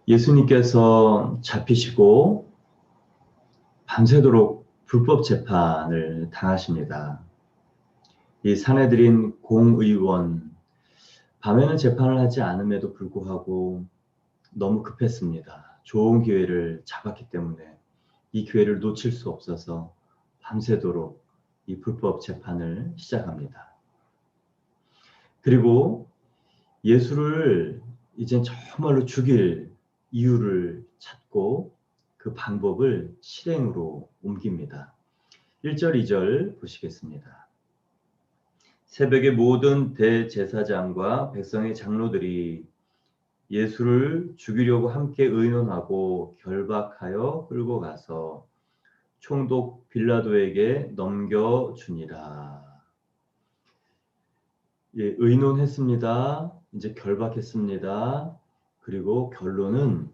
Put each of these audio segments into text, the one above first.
예수님께서 잡히시고 밤새도록 불법 재판을 당하십니다. 이 사내들인 공의원, 밤에는 재판을 하지 않음에도 불구하고 너무 급했습니다. 좋은 기회를 잡았기 때문에 이 기회를 놓칠 수 없어서 밤새도록 이 불법 재판을 시작합니다. 그리고 예수를 이젠 정말로 죽일 이유를 찾고 그 방법을 실행으로 옮깁니다. 1절, 2절 보시겠습니다. 새벽에 모든 대제사장과 백성의 장로들이 예수를 죽이려고 함께 의논하고 결박하여 끌고 가서 총독 빌라도에게 넘겨주니라. 예, 의논했습니다. 이제 결박했습니다. 그리고 결론은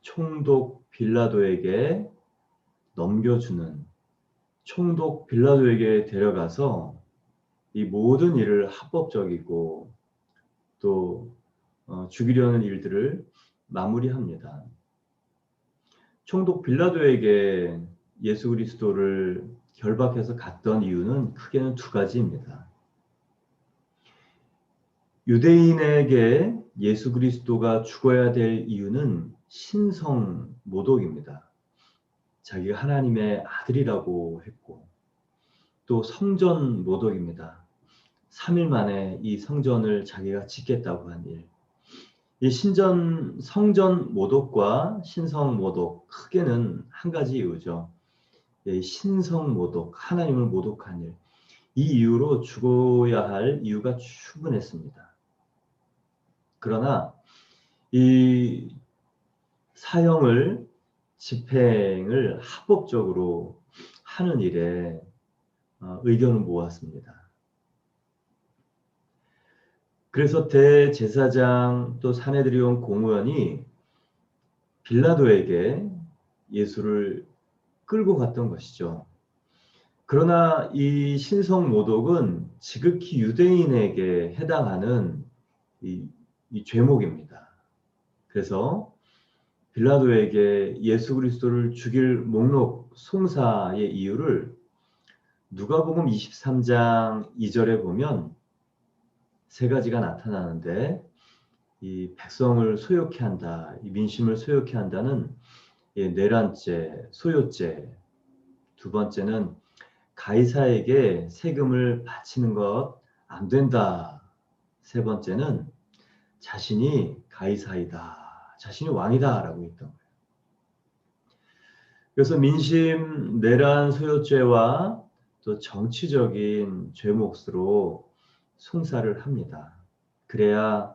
총독 빌라도에게 넘겨주는, 총독 빌라도에게 데려가서 이 모든 일을 합법적이고 또 죽이려는 일들을 마무리합니다. 총독 빌라도에게 예수 그리스도를 결박해서 갔던 이유는 크게는 두 가지입니다. 유대인에게 예수 그리스도가 죽어야 될 이유는 신성 모독입니다. 자기가 하나님의 아들이라고 했고, 또 성전 모독입니다. 3일 만에 이 성전을 자기가 짓겠다고 한 일. 이 성전 모독과 신성 모독, 크게는 한 가지 이유죠. 신성 모독, 하나님을 모독한 일. 이 이유로 죽어야 할 이유가 충분했습니다. 그러나 이 사형을 집행을 합법적으로 하는 일에 의견을 모았습니다. 그래서 대제사장 또 사내들이온 공의원이 빌라도에게 예수를 끌고 갔던 것이죠. 그러나 이 신성 모독은 지극히 유대인에게 해당하는 이 죄목입니다. 그래서 빌라도에게 예수 그리스도를 죽일 목록 송사의 이유를 누가복음 23장 2절에 보면 세 가지가 나타나는데, 이 백성을 소욕케 한다, 이 민심을 소욕케 한다는 내란죄, 소요죄, 두 번째는 가이사에게 세금을 바치는 것 안 된다, 세 번째는 자신이 가이사이다, 자신이 왕이다 라고 했던 거예요. 그래서 민심, 내란, 소요죄와 또 정치적인 죄목으로 송사를 합니다. 그래야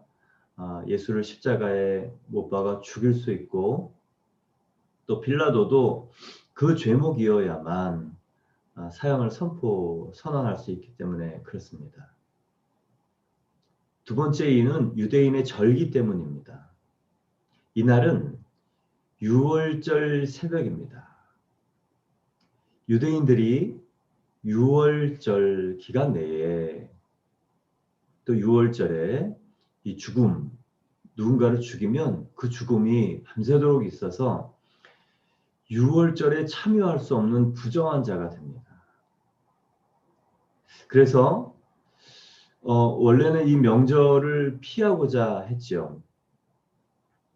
예수를 십자가에 못 박아 죽일 수 있고, 또 빌라도도 그 죄목이어야만 사형을 선언할 수 있기 때문에 그렇습니다. 두 번째 이유는 유대인의 절기 때문입니다. 이날은 유월절 새벽입니다. 유대인들이 유월절 기간 내에 또 유월절에 이 죽음, 누군가를 죽이면 그 죽음이 밤새도록 있어서 유월절에 참여할 수 없는 부정한 자가 됩니다. 그래서 원래는 이 명절을 피하고자 했죠.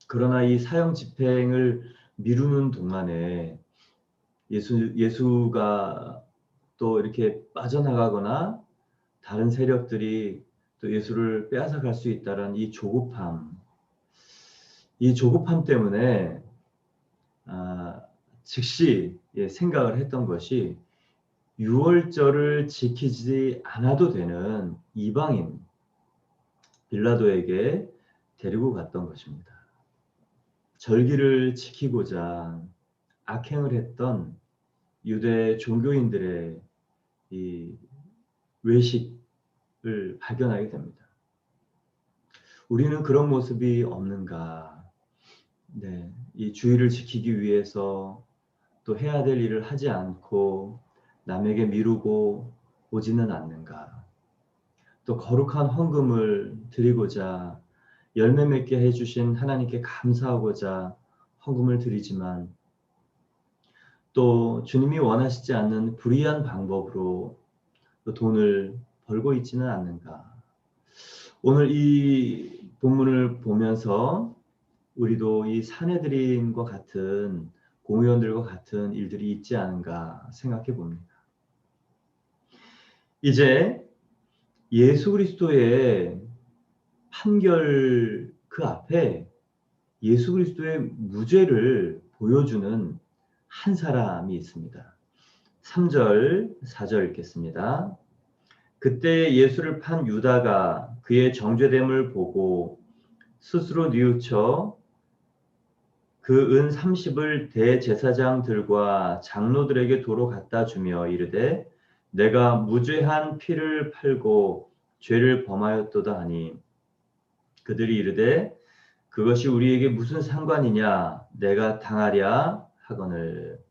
그러나 이 사형 집행을 미루는 동안에 예수가 또 이렇게 빠져나가거나 다른 세력들이 또 예수를 빼앗아갈 수 있다는 이 조급함 때문에 즉시 생각을 했던 것이 유월절을 지키지 않아도 되는 이방인 빌라도에게 데리고 갔던 것입니다. 절기를 지키고자 악행을 했던 유대 종교인들의 이 외식을 발견하게 됩니다. 우리는 그런 모습이 없는가? 네, 이 주의를 지키기 위해서 또 해야 될 일을 하지 않고 남에게 미루고 오지는 않는가? 또 거룩한 헌금을 드리고자 열매 맺게 해주신 하나님께 감사하고자 헌금을 드리지만 또 주님이 원하시지 않는 불의한 방법으로 돈을 벌고 있지는 않는가. 오늘 이 본문을 보면서 우리도 이 사내들인과 같은 공의원들과 같은 일들이 있지 않은가 생각해 봅니다. 이제 예수 그리스도의 판결 그 앞에 예수 그리스도의 무죄를 보여주는 한 사람이 있습니다. 3절, 4절 읽겠습니다. 그때 예수를 판 유다가 그의 정죄됨을 보고 스스로 뉘우쳐 그 은 30을 대제사장들과 장로들에게 도로 갖다 주며 이르되 내가 무죄한 피를 팔고 죄를 범하였도다 하니 그들이 이르되 그것이 우리에게 무슨 상관이냐 내가 당하랴 하거늘.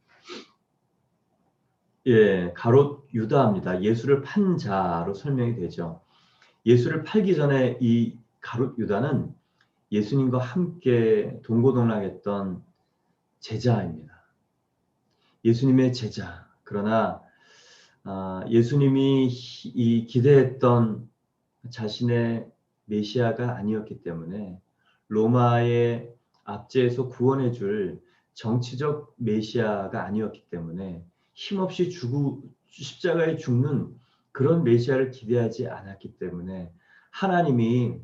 가롯 유다입니다. 예수를 판 자로 설명이 되죠. 예수를 팔기 전에 이 가롯 유다는 예수님과 함께 동고동락했던 제자입니다. 예수님의 제자. 그러나 예수님이 이 기대했던 자신의 메시아가 아니었기 때문에 로마의 압제에서 구원해 줄 정치적 메시아가 아니었기 때문에 힘없이 십자가에 죽는 그런 메시아를 기대하지 않았기 때문에 하나님이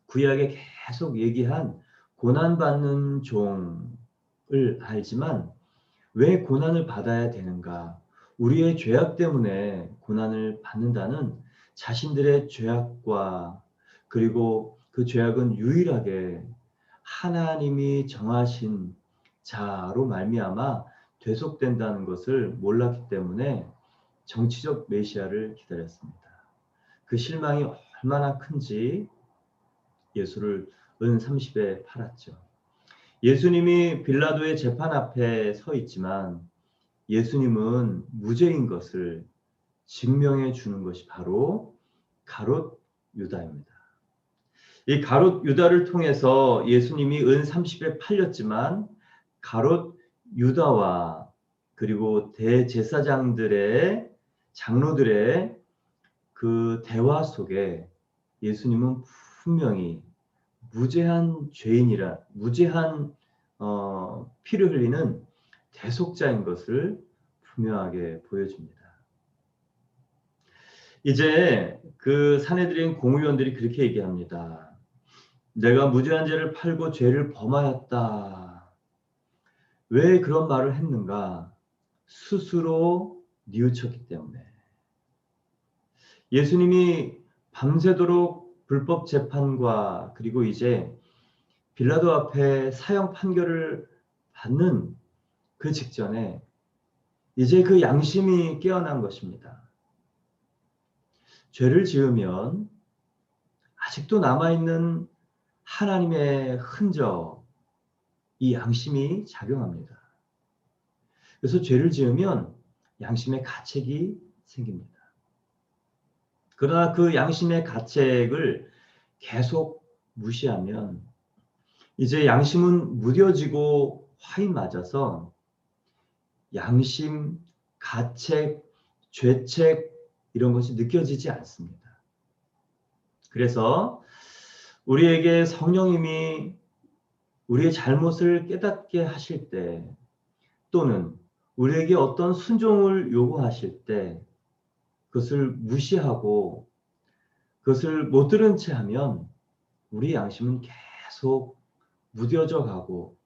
구약에 계속 얘기한 고난받는 종을 알지만 왜 고난을 받아야 되는가? 우리의 죄악 때문에 고난을 받는다는 자신들의 죄악과 그리고 그 죄악은 유일하게 하나님이 정하신 자로 말미암아 되속된다는 것을 몰랐기 때문에 정치적 메시아를 기다렸습니다. 그 실망이 얼마나 큰지 예수를 은 30에 팔았죠. 예수님이 빌라도의 재판 앞에 서 있지만 예수님은 무죄인 것을 증명해 주는 것이 바로 가롯 유다입니다. 이 가롯 유다를 통해서 예수님이 은 30에 팔렸지만 가롯 유다와 그리고 대제사장들의 장로들의 그 대화 속에 예수님은 분명히 무죄한 죄인이라 무죄한 피를 흘리는 대속자인 것을 분명하게 보여줍니다. 이제 그 사내들인 공의원들이 그렇게 얘기합니다. 내가 무죄한 죄를 팔고 죄를 범하였다. 왜 그런 말을 했는가? 스스로 뉘우쳤기 때문에. 예수님이 밤새도록 불법 재판과 그리고 이제 빌라도 앞에 사형 판결을 받는 그 직전에 이제 그 양심이 깨어난 것입니다. 죄를 지으면 아직도 남아있는 하나님의 흔적, 이 양심이 작용합니다. 그래서 죄를 지으면 양심의 가책이 생깁니다. 그러나 그 양심의 가책을 계속 무시하면 이제 양심은 무뎌지고 화인 맞아서 양심, 가책, 죄책 이런 것이 느껴지지 않습니다. 그래서 우리에게 성령님이 우리의 잘못을 깨닫게 하실 때 또는 우리에게 어떤 순종을 요구하실 때 그것을 무시하고 그것을 못 들은 채 하면 우리 양심은 계속 무뎌져 가고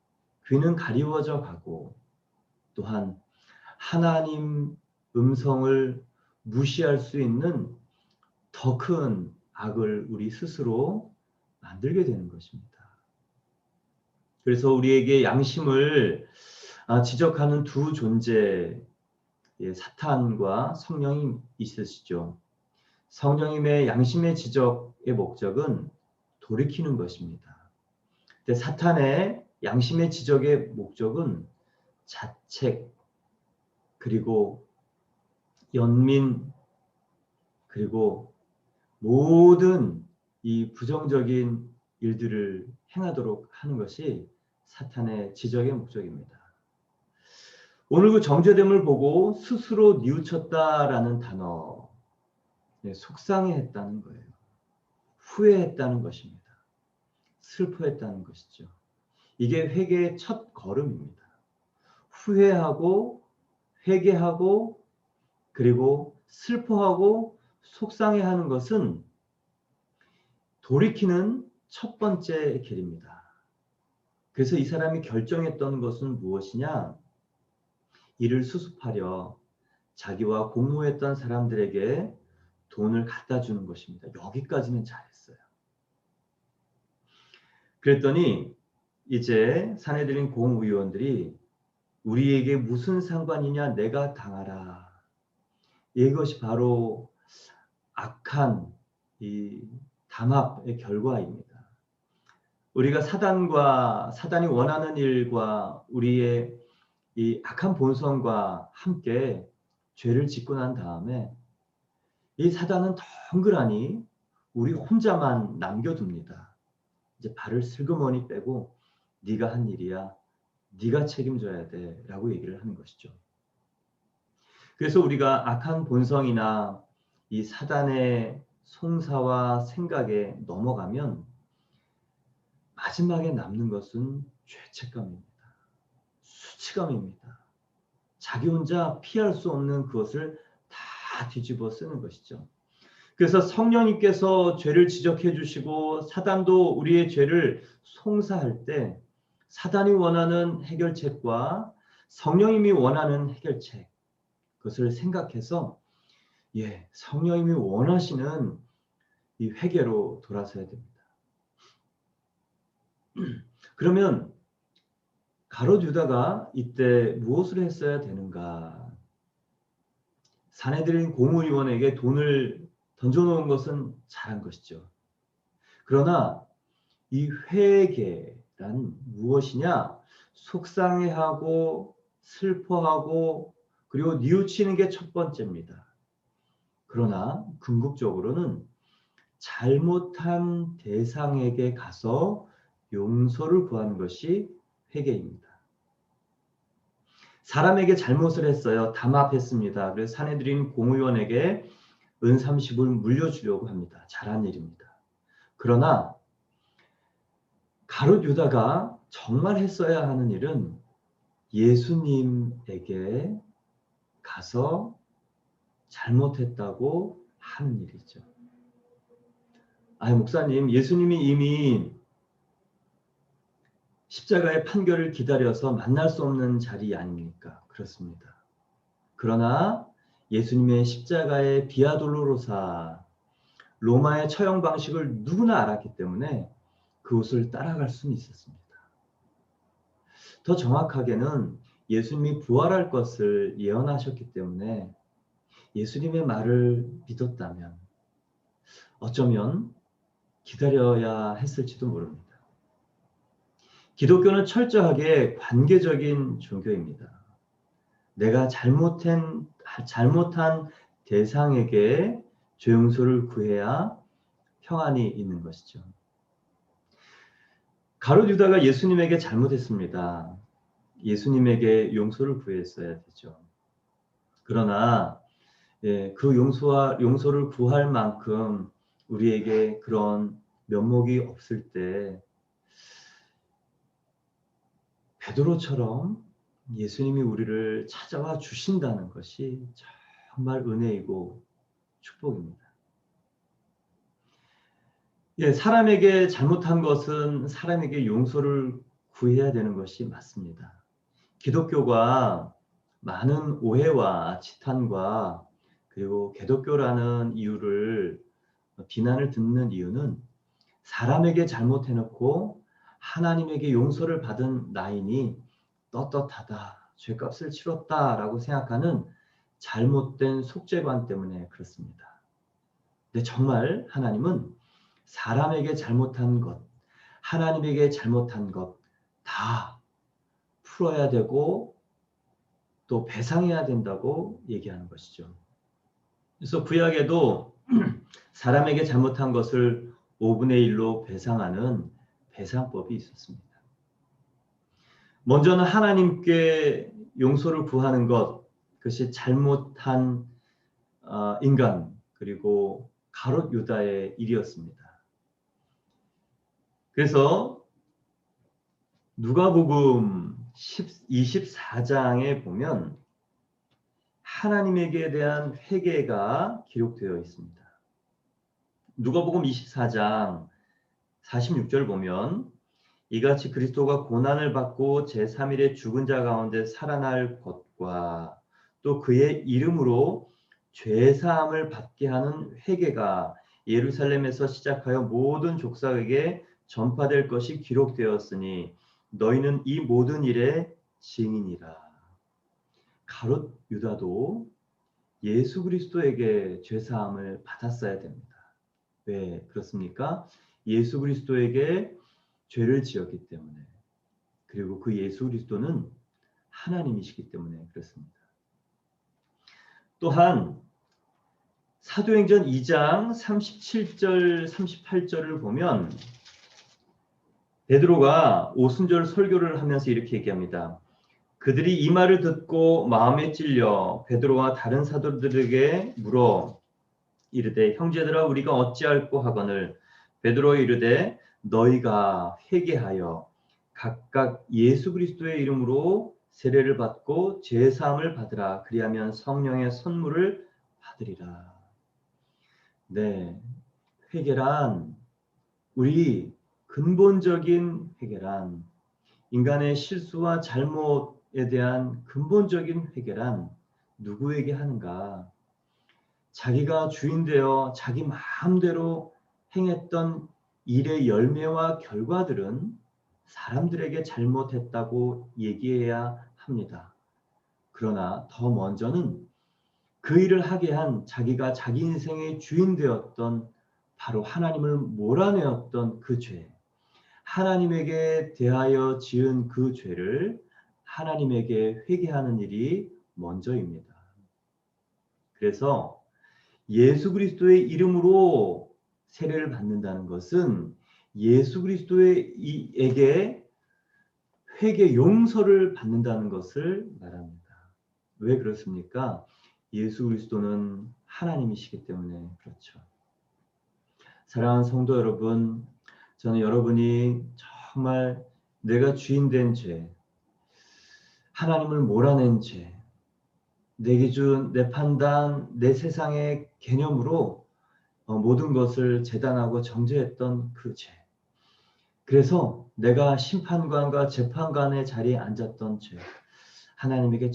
귀는 가리워져 가고 또한 하나님 음성을 무시할 수 있는 더 큰 악을 우리 스스로 만들게 되는 것입니다. 그래서 우리에게 양심을 지적하는 두 존재, 사탄과 성령이 있으시죠. 성령님의 양심의 지적의 목적은 돌이키는 것입니다. 근데 사탄의 양심의 지적의 목적은 자책, 그리고 연민, 그리고 모든 이 부정적인 일들을 행하도록 하는 것이 사탄의 지적의 목적입니다. 오늘 그 정죄됨을 보고 스스로 뉘우쳤다라는 단어, 속상해했다는 거예요. 후회했다는 것입니다. 슬퍼했다는 것이죠. 이게 회개의 첫 걸음입니다. 후회하고 회개하고 그리고 슬퍼하고 속상해하는 것은 돌이키는 첫 번째 길입니다. 그래서 이 사람이 결정했던 것은 무엇이냐? 이를 수습하려 자기와 공모했던 사람들에게 돈을 갖다 주는 것입니다. 여기까지는 잘했어요. 그랬더니 이제 사내들인 공의원들이 우리에게 무슨 상관이냐, 내가 당하라. 이것이 바로 악한 이 담합의 결과입니다. 우리가 사단이 원하는 일과 우리의 이 악한 본성과 함께 죄를 짓고 난 다음에 이 사단은 덩그러니 우리 혼자만 남겨둡니다. 이제 발을 슬그머니 빼고 네가 한 일이야. 네가 책임져야 돼 라고 얘기를 하는 것이죠. 그래서 우리가 악한 본성이나 이 사단의 송사와 생각에 넘어가면 마지막에 남는 것은 죄책감입니다. 수치감입니다. 자기 혼자 피할 수 없는 그것을 다 뒤집어 쓰는 것이죠. 그래서 성령님께서 죄를 지적해 주시고 사단도 우리의 죄를 송사할 때 사단이 원하는 해결책과 성령님이 원하는 해결책, 그것을 생각해서 성령님이 원하시는 이 회개로 돌아서야 됩니다. 그러면 가롯 유다가 이때 무엇을 했어야 되는가? 사내들인 공의원에게 돈을 던져놓은 것은 잘한 것이죠. 그러나 이 회개란 무엇이냐? 속상해하고 슬퍼하고 그리고 뉘우치는 게 첫 번째입니다. 그러나 궁극적으로는 잘못한 대상에게 가서 용서를 구하는 것이 회개입니다. 사람에게 잘못을 했어요. 담합했습니다. 그래서 사내들인 공의원에게 은 30을 물려주려고 합니다. 잘한 일입니다. 그러나 가롯 유다가 정말 했어야 하는 일은 예수님에게 가서 잘못했다고 하는 일이죠. 목사님, 예수님이 이미 십자가의 판결을 기다려서 만날 수 없는 자리 아닙니까? 그렇습니다. 그러나 예수님의 십자가의 비아 돌로로사, 로마의 처형 방식을 누구나 알았기 때문에 그것을 따라갈 수는 있었습니다. 더 정확하게는 예수님이 부활할 것을 예언하셨기 때문에 예수님의 말을 믿었다면 어쩌면 기다려야 했을지도 모릅니다. 기독교는 철저하게 관계적인 종교입니다. 내가 잘못한 대상에게 죄 용서를 구해야 평안이 있는 것이죠. 가롯 유다가 예수님에게 잘못했습니다. 예수님에게 용서를 구했어야 되죠. 그러나 그 용서를 구할 만큼 우리에게 그런 면목이 없을 때 베드로처럼 예수님이 우리를 찾아와 주신다는 것이 정말 은혜이고 축복입니다. 사람에게 잘못한 것은 사람에게 용서를 구해야 되는 것이 맞습니다. 기독교가 많은 오해와 지탄과 그리고 개독교라는 이유를 비난을 듣는 이유는 사람에게 잘못해놓고 하나님에게 용서를 받은 나인이 떳떳하다, 죄값을 치렀다라고 생각하는 잘못된 속죄관 때문에 그렇습니다. 근데 정말 하나님은 사람에게 잘못한 것, 하나님에게 잘못한 것 다 풀어야 되고 또 배상해야 된다고 얘기하는 것이죠. 그래서 구약에도 사람에게 잘못한 것을 5분의 1로 배상하는 배상법이 있었습니다. 먼저는 하나님께 용서를 구하는 것, 그것이 잘못한 인간 그리고 가롯 유다의 일이었습니다. 그래서 누가복음 24장에 보면 하나님에게 대한 회개가 기록되어 있습니다. 누가복음 24장 46절 보면 이같이 그리스도가 고난을 받고 제3일에 죽은 자 가운데 살아날 것과 또 그의 이름으로 죄사함을 받게 하는 회개가 예루살렘에서 시작하여 모든 족속에게 전파될 것이 기록되었으니 너희는 이 모든 일의 증인이라. 가롯 유다도 예수 그리스도에게 죄사함을 받았어야 됩니다. 왜 그렇습니까? 예수 그리스도에게 죄를 지었기 때문에, 그리고 그 예수 그리스도는 하나님이시기 때문에 그렇습니다. 또한 사도행전 2장 37절 38절을 보면 베드로가 오순절 설교를 하면서 이렇게 얘기합니다. 그들이 이 말을 듣고 마음에 찔려 베드로와 다른 사도들에게 물어 이르되 형제들아 우리가 어찌할꼬 하거늘 베드로가 이르되 너희가 회개하여 각각 예수 그리스도의 이름으로 세례를 받고 죄사함을 받으라. 그리하면 성령의 선물을 받으리라. 네, 회개란 우리 근본적인 회개란 인간의 실수와 잘못에 대한 근본적인 회개란 누구에게 하는가? 자기가 주인되어 자기 마음대로 행했던 일의 열매와 결과들은 사람들에게 잘못했다고 얘기해야 합니다. 그러나 더 먼저는 그 일을 하게 한 자기가 자기 인생의 주인 되었던 바로 하나님을 몰아내었던 그 죄, 하나님에게 대하여 지은 그 죄를 하나님에게 회개하는 일이 먼저입니다. 그래서 예수 그리스도의 이름으로 세례를 받는다는 것은 예수 그리스도에게 회개 용서를 받는다는 것을 말합니다. 왜 그렇습니까? 예수 그리스도는 하나님이시기 때문에 그렇죠. 사랑하는 성도 여러분, 저는 여러분이 정말 내가 주인된 죄, 하나님을 몰아낸 죄, 내 기준, 내 판단, 내 세상의 개념으로 모든 것을 재단하고 정죄했던 그 죄. 그래서 내가 심판관과 재판관의 자리에 앉았던 죄. 하나님에게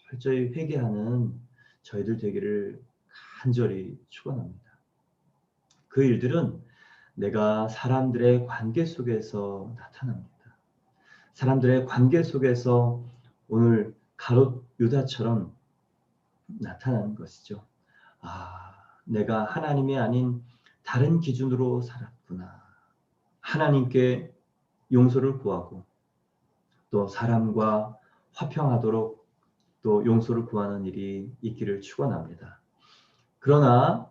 철저히 회개하는 저희들 되기를 간절히 축원합니다. 그 일들은 내가 사람들의 관계 속에서 나타납니다. 사람들의 관계 속에서 오늘 가롯 유다처럼 나타나는 것이죠. 아, 내가 하나님이 아닌 다른 기준으로 살았구나. 하나님께 용서를 구하고 또 사람과 화평하도록 또 용서를 구하는 일이 있기를 축원합니다. 그러나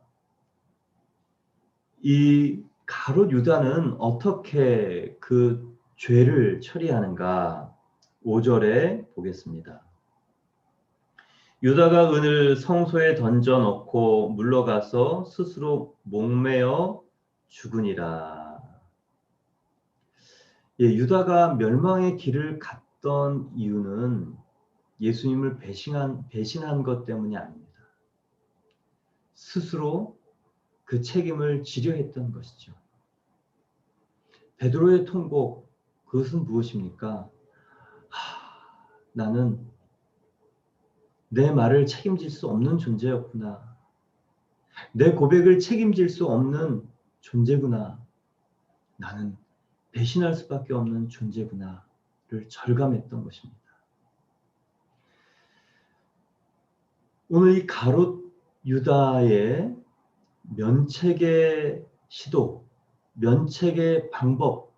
이 가롯 유다는 어떻게 그 죄를 처리하는가? 5절에 보겠습니다. 유다가 은을 성소에 던져 넣고 물러가서 스스로 목매어 죽으니라. 예, 유다가 멸망의 길을 갔던 이유는 예수님을 배신한 것 때문이 아닙니다. 스스로 그 책임을 지려 했던 것이죠. 베드로의 통곡, 그것은 무엇입니까? 나는 내 말을 책임질 수 없는 존재였구나. 내 고백을 책임질 수 없는 존재구나. 나는 배신할 수밖에 없는 존재구나를 절감했던 것입니다. 오늘 이 가롯 유다의 면책의 시도, 면책의 방법,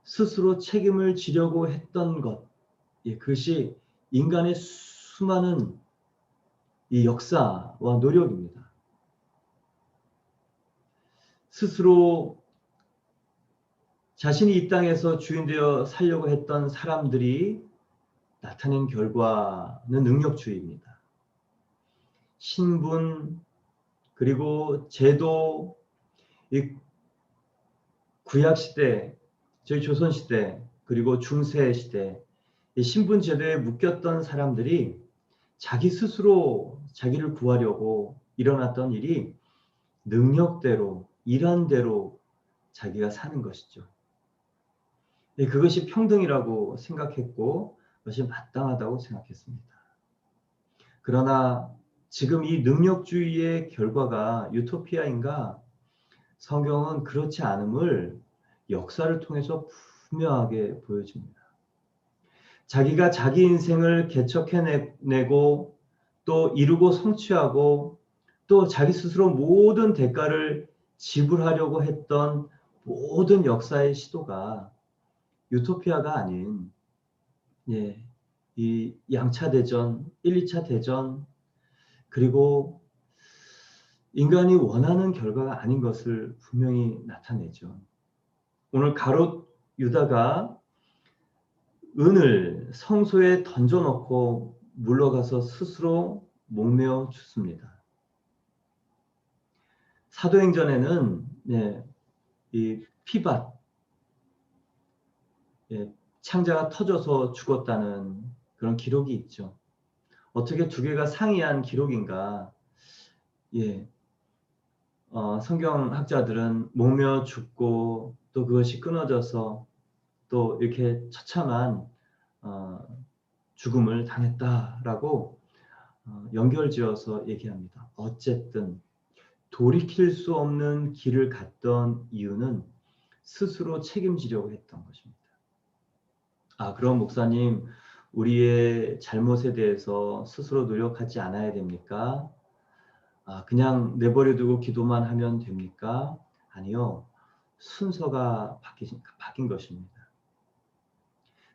스스로 책임을 지려고 했던 것, 그것이 인간의 수많은 이 역사와 노력입니다. 스스로 자신이 이 땅에서 주인 되어 살려고 했던 사람들이 나타낸 결과는 능력주의입니다. 신분, 그리고 제도, 이 구약시대, 저희 조선시대, 그리고 중세시대, 이 신분 제도에 묶였던 사람들이 자기 스스로 자기를 구하려고 일어났던 일이 능력대로, 일한 대로 자기가 사는 것이죠. 그것이 평등이라고 생각했고 그것이 마땅하다고 생각했습니다. 그러나 지금 이 능력주의의 결과가 유토피아인가? 성경은 그렇지 않음을 역사를 통해서 분명하게 보여줍니다. 자기가 자기 인생을 개척해내고 또 이루고 성취하고 또 자기 스스로 모든 대가를 지불하려고 했던 모든 역사의 시도가 유토피아가 아닌 이 양차 대전, 1, 2차 대전, 그리고 인간이 원하는 결과가 아닌 것을 분명히 나타내죠. 오늘 가롯 유다가 은을 성소에 던져놓고 물러가서 스스로 목매어 죽습니다. 사도행전에는 이 피밭, 창자가 터져서 죽었다는 그런 기록이 있죠. 어떻게 두 개가 상이한 기록인가? 성경학자들은 목며 죽고 또 그것이 끊어져서 또 이렇게 처참한 죽음을 당했다라고 연결지어서 얘기합니다. 어쨌든 돌이킬 수 없는 길을 갔던 이유는 스스로 책임지려고 했던 것입니다. 그럼 목사님, 우리의 잘못에 대해서 스스로 노력하지 않아야 됩니까? 그냥 내버려두고 기도만 하면 됩니까? 아니요. 순서가 바뀐 것입니다.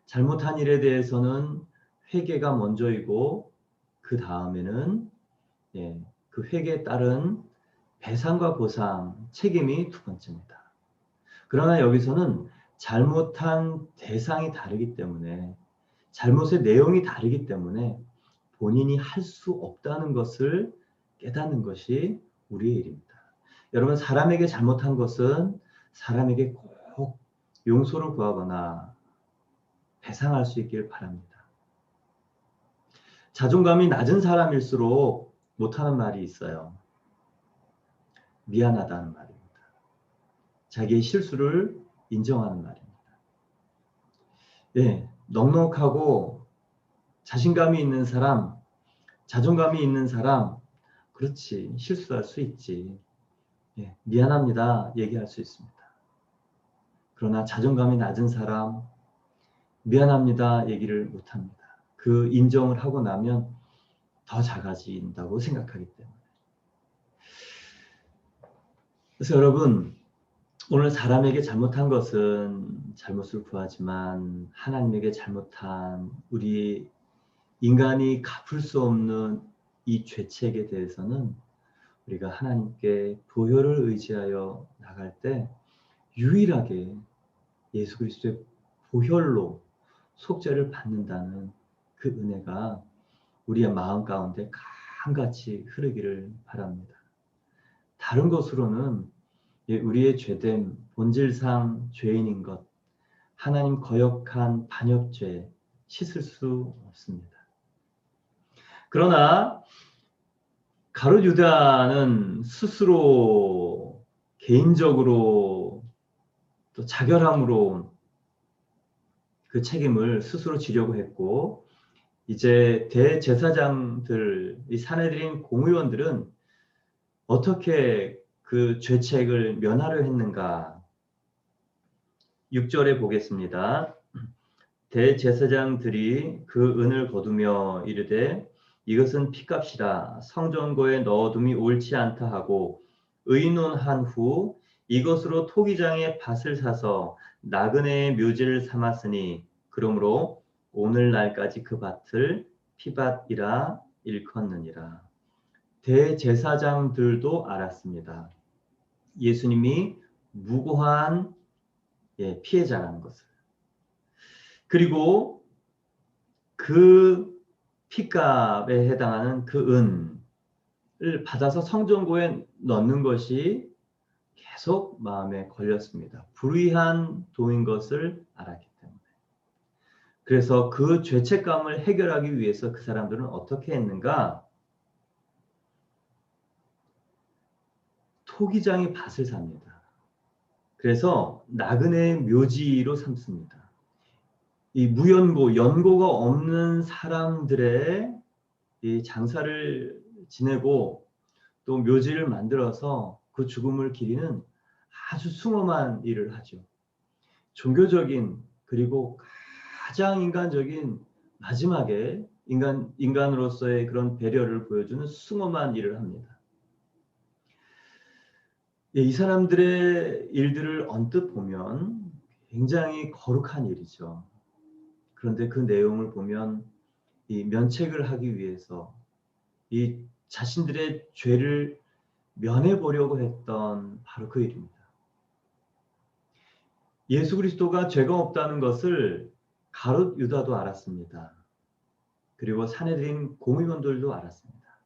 잘못한 일에 대해서는 회개가 먼저이고 그 다음에는 그 회개에 따른 배상과 보상, 책임이 두 번째입니다. 그러나 여기서는 잘못한 대상이 다르기 때문에 잘못의 내용이 다르기 때문에 본인이 할 수 없다는 것을 깨닫는 것이 우리의 일입니다. 여러분, 사람에게 잘못한 것은 사람에게 꼭 용서를 구하거나 배상할 수 있길 바랍니다. 자존감이 낮은 사람일수록 못하는 말이 있어요. 미안하다는 말입니다. 자기의 실수를 인정하는 말입니다. 넉넉하고 자신감이 있는 사람, 자존감이 있는 사람, 그렇지, 실수할 수 있지. 미안합니다 얘기할 수 있습니다. 그러나 자존감이 낮은 사람, 미안합니다 얘기를 못합니다. 그 인정을 하고 나면 더 작아진다고 생각하기 때문에. 그래서 여러분, 오늘 사람에게 잘못한 것은 잘못을 구하지만 하나님에게 잘못한 우리 인간이 갚을 수 없는 이 죄책에 대해서는 우리가 하나님께 보혈을 의지하여 나갈 때 유일하게 예수 그리스도의 보혈로 속죄를 받는다는 그 은혜가 우리의 마음 가운데 강같이 흐르기를 바랍니다. 다른 것으로는 우리의 죄됨, 본질상 죄인인 것, 하나님 거역한 반역죄 씻을 수 없습니다. 그러나 가룟 유다는 스스로 개인적으로 또 자결함으로 그 책임을 스스로 지려고 했고, 이제 대제사장들, 이 산헤드린 공의원들은 어떻게 그 죄책을 면하려 했는가? 6절에 보겠습니다. 대제사장들이 그 은을 거두며 이르되 이것은 피값이라 성전고에 넣어둠이 옳지 않다 하고 의논한 후 이것으로 토기장의 밭을 사서 나그네의 묘지를 삼았으니 그러므로 오늘날까지 그 밭을 피밭이라 일컫느니라. 대제사장들도 알았습니다. 예수님이 무고한 예, 피해자라는 것을. 그리고 그 핏값에 해당하는 그 은을 받아서 성전고에 넣는 것이 계속 마음에 걸렸습니다. 불의한 도인 것을 알았기 때문에. 그래서 그 죄책감을 해결하기 위해서 그 사람들은 어떻게 했는가? 토기장이 밭을 삽니다. 그래서 나그네의 묘지로 삼습니다. 이 무연고, 연고가 없는 사람들의 이 장사를 지내고 또 묘지를 만들어서 그 죽음을 기리는 아주 숭엄한 일을 하죠. 종교적인 그리고 가장 인간적인 마지막에 인간으로서의 그런 배려를 보여주는 숭엄한 일을 합니다. 예, 이 사람들의 일들을 언뜻 보면 굉장히 거룩한 일이죠. 그런데 그 내용을 보면 이 면책을 하기 위해서 이 자신들의 죄를 면해보려고 했던 바로 그 일입니다. 예수 그리스도가 죄가 없다는 것을 가룟 유다도 알았습니다. 그리고 산헤드린 공의원들도 알았습니다.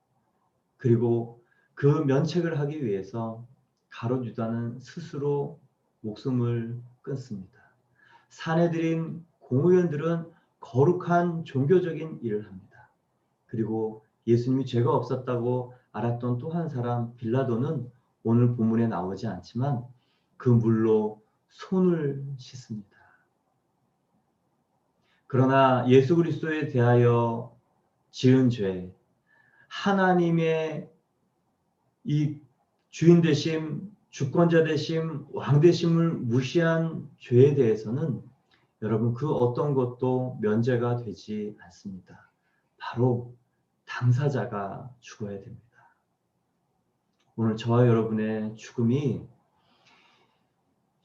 그리고 그 면책을 하기 위해서 가룟 유다는 스스로 목숨을 끊습니다. 산헤드린 공의원들은 거룩한 종교적인 일을 합니다. 그리고 예수님이 죄가 없었다고 알았던 또 한 사람 빌라도는 오늘 본문에 나오지 않지만 그 물로 손을 씻습니다. 그러나 예수 그리스도에 대하여 지은 죄, 하나님의 이 주인 되심, 주권자 되심, 왕 되심을 무시한 죄에 대해서는 여러분 그 어떤 것도 면제가 되지 않습니다. 바로 당사자가 죽어야 됩니다. 오늘 저와 여러분의 죽음이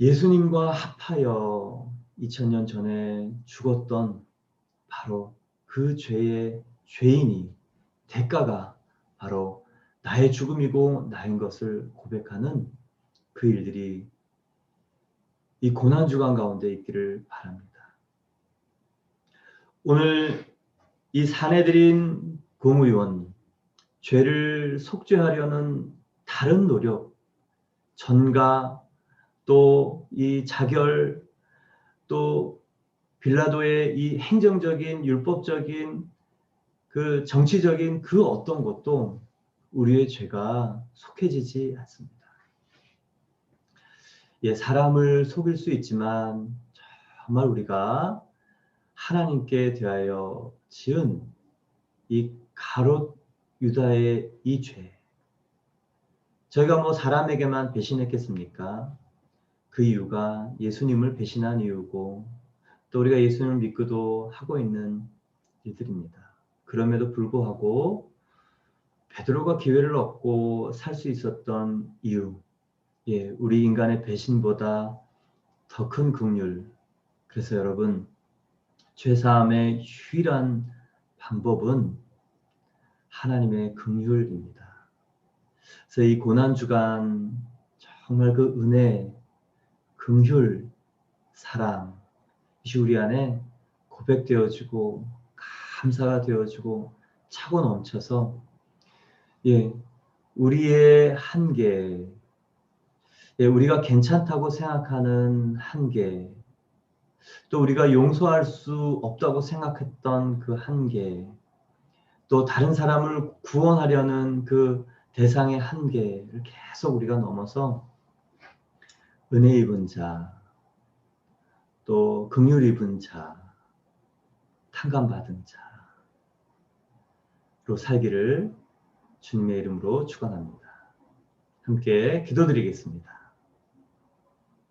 예수님과 합하여 2000년 전에 죽었던 바로 그 죄의 죄인이 대가가 바로 나의 죽음이고 나인 것을 고백하는 그 일들이 이 고난주간 가운데 있기를 바랍니다. 오늘 이 산헤드린 공의원, 죄를 속죄하려는 다른 노력, 전가, 또 이 자결, 또 빌라도의 이 행정적인 율법적인 그 정치적인 그 어떤 것도 우리의 죄가 속해지지 않습니다. 예, 사람을 속일 수 있지만 정말 우리가 하나님께 대하여 지은 이 가롯 유다의 이 죄, 저희가 뭐 사람에게만 배신했겠습니까? 그 이유가 예수님을 배신한 이유고 또 우리가 예수님을 믿기도 하고 있는 일들입니다. 그럼에도 불구하고 베드로가 기회를 얻고 살 수 있었던 이유, 예, 우리 인간의 배신보다 더 큰 긍휼. 그래서 여러분, 죄사함의 유일한 방법은 하나님의 긍휼입니다. 그래서 이 고난주간 정말 그 은혜, 긍휼, 사랑, 이것이 우리 안에 고백되어지고 감사가 되어지고 차고 넘쳐서 예, 우리의 한계, 예, 우리가 괜찮다고 생각하는 한계, 또 우리가 용서할 수 없다고 생각했던 그 한계, 또 다른 사람을 구원하려는 그 대상의 한계를 계속 우리가 넘어서 은혜 입은 자, 또 긍휼 입은 자, 탕감받은 자로 살기를 주님의 이름으로 축원합니다. 함께 기도드리겠습니다.